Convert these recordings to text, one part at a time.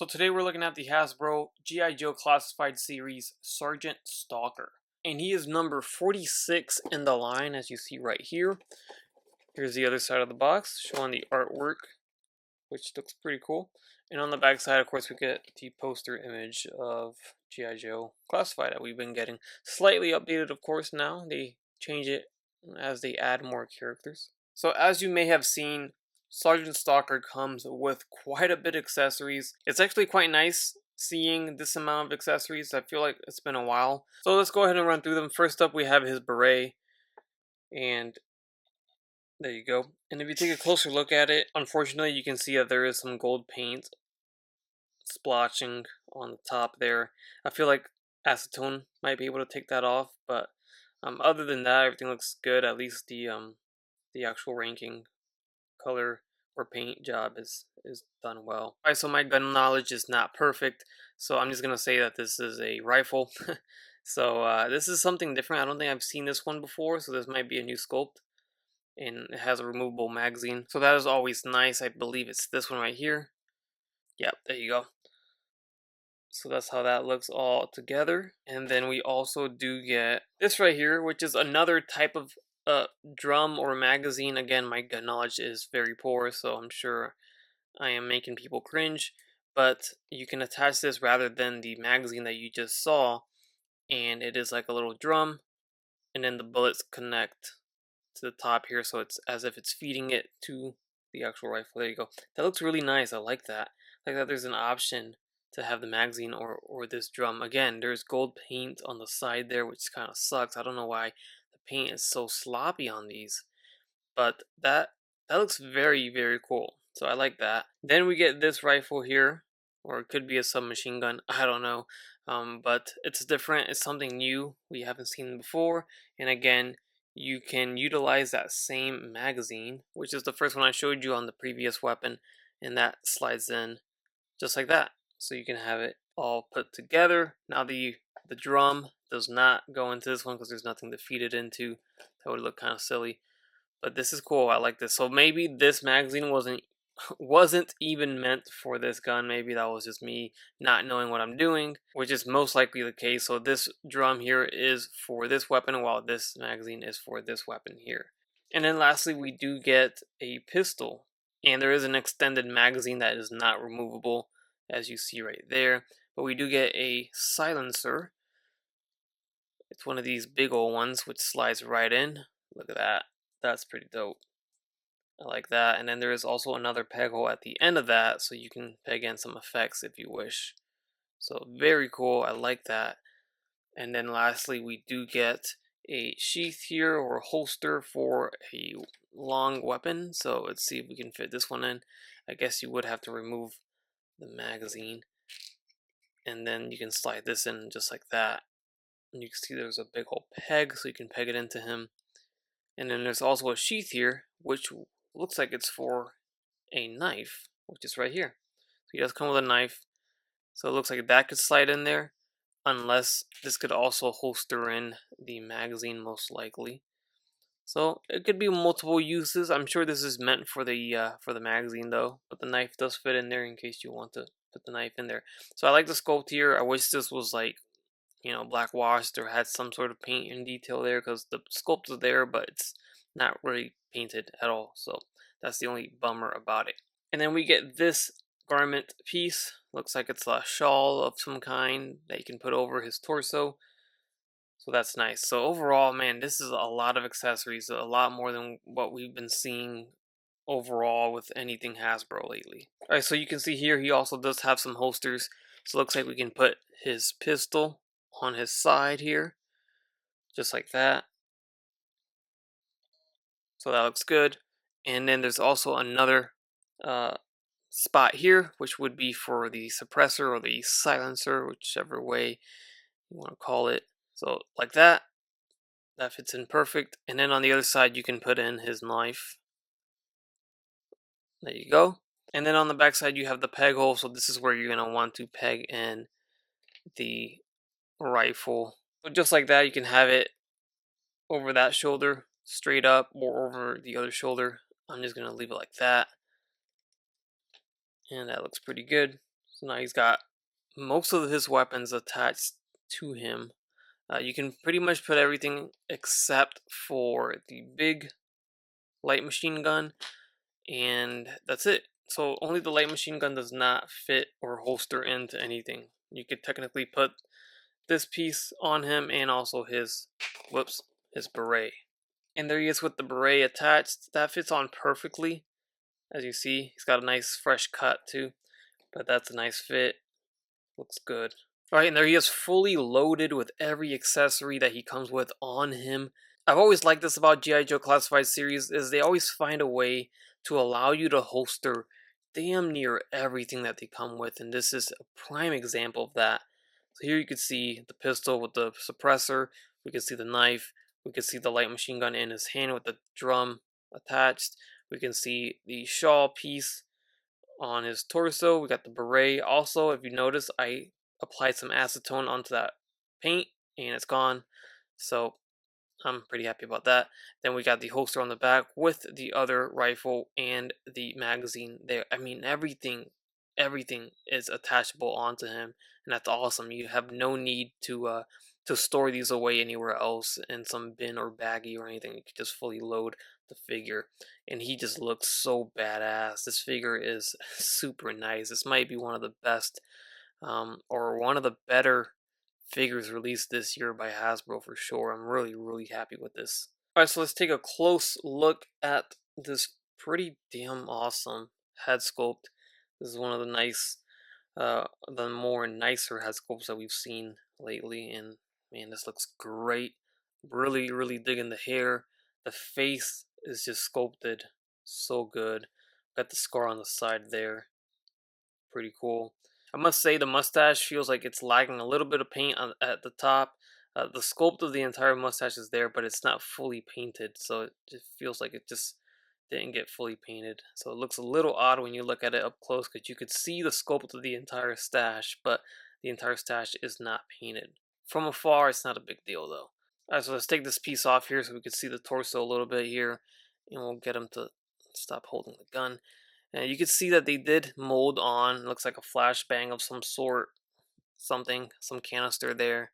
So today we're looking at the Hasbro G.I. Joe Classified Series Sergeant Stalker. And he is number 46 in the line, as you see right here. Here's the other side of the box, showing the artwork, which looks pretty cool. And on the back side, of course, we get the poster image of G.I. Joe Classified that we've been getting. Slightly updated, of course, now. They change it as they add more characters. So as you may have seen, Sergeant Stalker comes with quite a bit of accessories. It's actually quite nice seeing this amount of accessories. I feel like it's been a while. So let's go ahead and run through them. First up, we have his beret. And there you go. And if you take a closer look at it, unfortunately you can see that there is some gold paint splotching on the top there. I feel like acetone might be able to take that off, but other than that, everything looks good. At least the actual ranking color or paint job is done well. Alright, so my gun knowledge is not perfect, so I'm just gonna say that this is a rifle. So this is something different. I don't think I've seen this one before, so this might be a new sculpt. And it has a removable magazine, so that is always nice. I believe it's this one right here. Yep, there you go. So that's how that looks all together. And then we also do get this right here, which is another type of drum or magazine. Again, my gun knowledge is very poor, so I'm sure I am making people cringe. But you can attach this rather than the magazine that you just saw, and it is like a little drum, and then the bullets connect to the top here, so it's as if it's feeding it to the actual rifle. There you go. That looks really nice. I like that. Like that there's an option to have the magazine or this drum. Again, there's gold paint on the side there, which kind of sucks. I don't know why the paint is so sloppy on these, but that looks very, very cool. So I like that. Then we get this rifle here, or it could be a submachine gun. I don't know, but it's different. It's something new we haven't seen before, and again, you can utilize that same magazine, which is the first one I showed you on the previous weapon, and that slides in just like that. So you can have it all put together. Now the drum does not go into this one because there's nothing to feed it into. That would look kind of silly. But this is cool. I like this. So maybe this magazine wasn't even meant for this gun. Maybe that was just me not knowing what I'm doing, which is most likely the case. So this drum here is for this weapon, while this magazine is for this weapon here. And then lastly, we do get a pistol, and there is an extended magazine that is not removable, as you see right there. But we do get a silencer. It's one of these big old ones which slides right in. Look at that. That's pretty dope. I like that. And then there is also another peg hole at the end of that, so you can peg in some effects if you wish. So very cool. I like that. And then lastly, we do get a sheath here, or a holster for a long weapon. So let's see if we can fit this one in. I guess you would have to remove the magazine, and then you can slide this in just like that. And you can see there's a big old peg, so you can peg it into him. And then there's also a sheath here, which looks like it's for a knife, which is right here. So he does come with a knife, so it looks like that could slide in there, unless this could also holster in the magazine, most likely. So it could be multiple uses. I'm sure this is meant for the magazine though, but the knife does fit in there in case you want to put the knife in there. So I like the sculpt here. I wish this was like, black washed or had some sort of paint and detail there, because the sculpt is there, but it's not really painted at all. So that's the only bummer about it. And then we get this garment piece. Looks like it's a shawl of some kind that you can put over his torso. So that's nice. So overall, man, this is a lot of accessories, a lot more than what we've been seeing overall with anything Hasbro lately. Alright, so you can see here he also does have some holsters. So it looks like we can put his pistol on his side here, just like that. So that looks good. And then there's also another spot here, which would be for the suppressor or the silencer, whichever way you want to call it. So like that. That fits in perfect. And then on the other side, you can put in his knife. There you go. And then on the back side, you have the peg hole. So this is where you're going to want to peg in the rifle. So just like that, you can have it over that shoulder, straight up, or over the other shoulder. I'm just going to leave it like that. And that looks pretty good. So now he's got most of his weapons attached to him. You can pretty much put everything except for the big light machine gun, and that's it. So only the light machine gun does not fit or holster into anything. You could technically put this piece on him and also his, his beret. And there he is with the beret attached. That fits on perfectly. As you see, he's got a nice fresh cut too, but that's a nice fit. Looks good. Alright, and there he is fully loaded with every accessory that he comes with on him. I've always liked this about G.I. Joe Classified series, is they always find a way to allow you to holster damn near everything that they come with, and this is a prime example of that. So here you can see the pistol with the suppressor, we can see the knife, we can see the light machine gun in his hand with the drum attached, we can see the shawl piece on his torso, we got the beret. Also, if you notice, I applied some acetone onto that paint and it's gone, so I'm pretty happy about that. Then we got the holster on the back with the other rifle and the magazine there. I mean, everything is attachable onto him, and that's awesome. You have no need to store these away anywhere else in some bin or baggie or anything. You can just fully load the figure, and he just looks so badass. This figure is super nice. This might be one of the best, or one of the better figures released this year by Hasbro for sure. I'm really happy with this. Alright, so let's take a close look at this pretty damn awesome head sculpt. This is one of the more nicer head sculpts that we've seen lately, and man, this looks great. Really digging the hair. The face is just sculpted so good. Got the scar on the side there. Pretty cool. I must say the mustache feels like it's lagging a little bit of paint at the top. The sculpt of the entire mustache is there, but it's not fully painted, so it just feels like it just didn't get fully painted. So it looks a little odd when you look at it up close, because you could see the sculpt of the entire stash, but the entire stash is not painted. From afar, it's not a big deal though. Alright, so let's take this piece off here so we can see the torso a little bit here, and we'll get him to stop holding the gun. And you can see that they did mold on, looks like a flashbang of some sort, some canister there.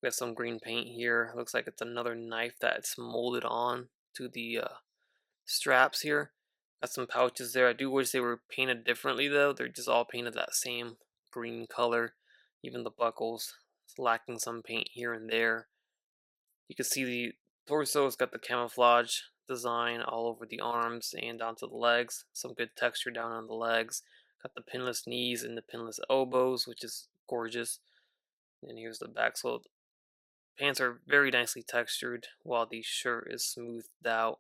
We got some green paint here. Looks like it's another knife that's molded on to the straps here. Got some pouches there. I do wish they were painted differently though. They're just all painted that same green color. Even the buckles, it's lacking some paint here and there. You can see the torso has got the camouflage design all over the arms and onto the legs. Some good texture down on the legs. Got the pinless knees and the pinless elbows, which is gorgeous. And here's the back. So pants are very nicely textured while the shirt is smoothed out.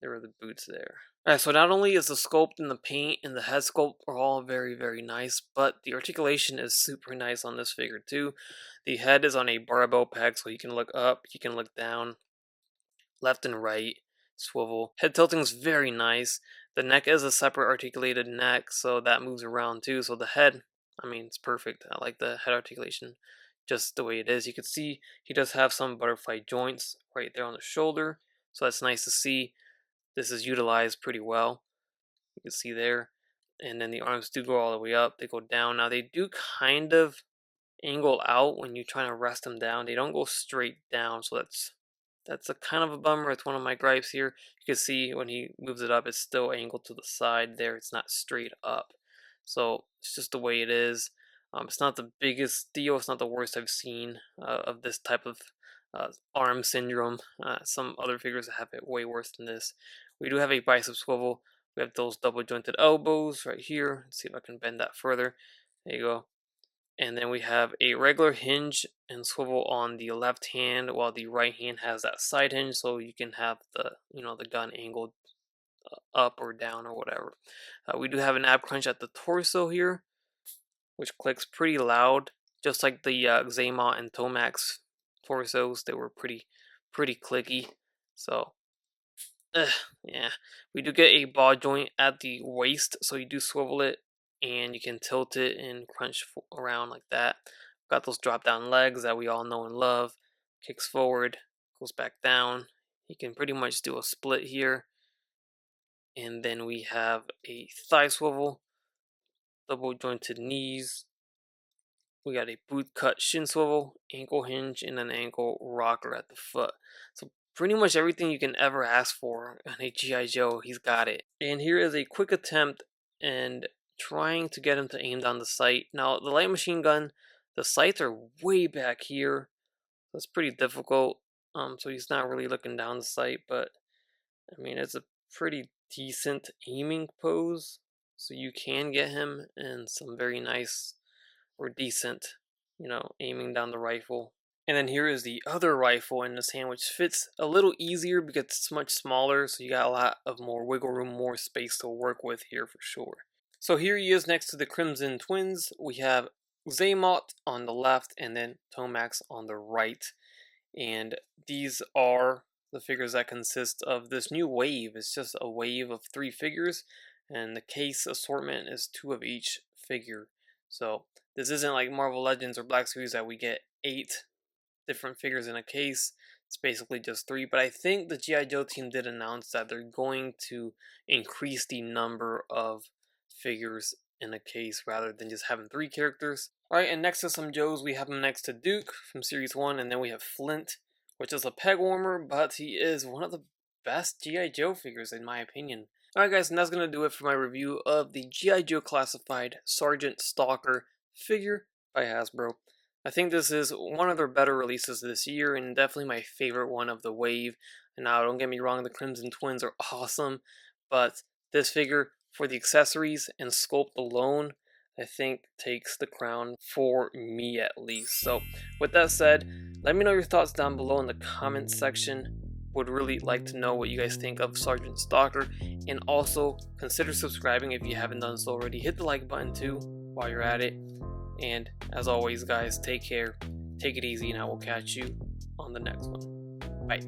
There are the boots there. Alright, so not only is the sculpt and the paint and the head sculpt are all very nice, but the articulation is super nice on this figure too. The head is on a barbell peg, so you can look up, you can look down, left and right, swivel. Head tilting is very nice. The neck is a separate articulated neck, so that moves around too. So the head, I mean, it's perfect. I like the head articulation just the way it is. You can see he does have some butterfly joints right there on the shoulder, so that's nice to see. This is utilized pretty well. You can see there. And then the arms do go all the way up. They go down. Now they do kind of angle out when you're trying to rest them down. They don't go straight down, so that's a kind of a bummer. It's one of my gripes here. You can see when he moves it up, it's still angled to the side there. It's not straight up. So it's just the way it is. It's not the biggest deal. It's not the worst I've seen of this type of arm syndrome. Some other figures have it way worse than this. We do have a bicep swivel. We have those double jointed elbows right here. Let's see if I can bend that further. There you go. And then we have a regular hinge and swivel on the left hand, while the right hand has that side hinge, so you can have the the gun angled up or down or whatever. We do have an ab crunch at the torso here, which clicks pretty loud, just like the Xamot and Tomax torsos. They were pretty clicky. So yeah, we do get a ball joint at the waist, so you do swivel it and you can tilt it and crunch around like that. Got those drop down legs that we all know and love. Kicks forward, goes back down. You can pretty much do a split here. And then we have a thigh swivel. double jointed knees. We got a boot cut shin swivel, ankle hinge, and an ankle rocker at the foot. So pretty much everything you can ever ask for on a G.I. Joe, he's got it. And here is a quick attempt and trying to get him to aim down the sight. Now the light machine gun, the sights are way back here. That's pretty difficult. So he's not really looking down the sight, but I mean it's a pretty decent aiming pose. So you can get him in some very nice or decent, aiming down the rifle. And then here is the other rifle in this hand, which fits a little easier because it's much smaller, so you got a lot of more wiggle room, more space to work with here for sure. So here he is next to the Crimson Twins. We have Zaymot on the left and then Tomax on the right. And these are the figures that consist of this new wave. It's just a wave of 3 figures, and the case assortment is 2 of each figure. So this isn't like Marvel Legends or Black Series that we get 8 different figures in a case. It's basically just 3. But I think the G.I. Joe team did announce that they're going to increase the number of figures in a case rather than just having 3 characters. Alright, and next to some Joes, we have him next to Duke from Series 1, and then we have Flint, which is a peg warmer, but he is one of the best G.I. Joe figures in my opinion. Alright guys, and that's going to do it for my review of the G.I. Joe Classified Sergeant Stalker figure by Hasbro. I think this is one of their better releases this year, and definitely my favorite one of the wave. And now, don't get me wrong, the Crimson Twins are awesome, but this figure, for the accessories and sculpt alone, I think takes the crown for me at least. So with that said, let me know your thoughts down below in the comments section. Would really like to know what you guys think of Sergeant Stalker, and also consider subscribing if you haven't done so already. Hit the like button too while you're at it, and as always guys, take care, take it easy, and I will catch you on the next one. Bye.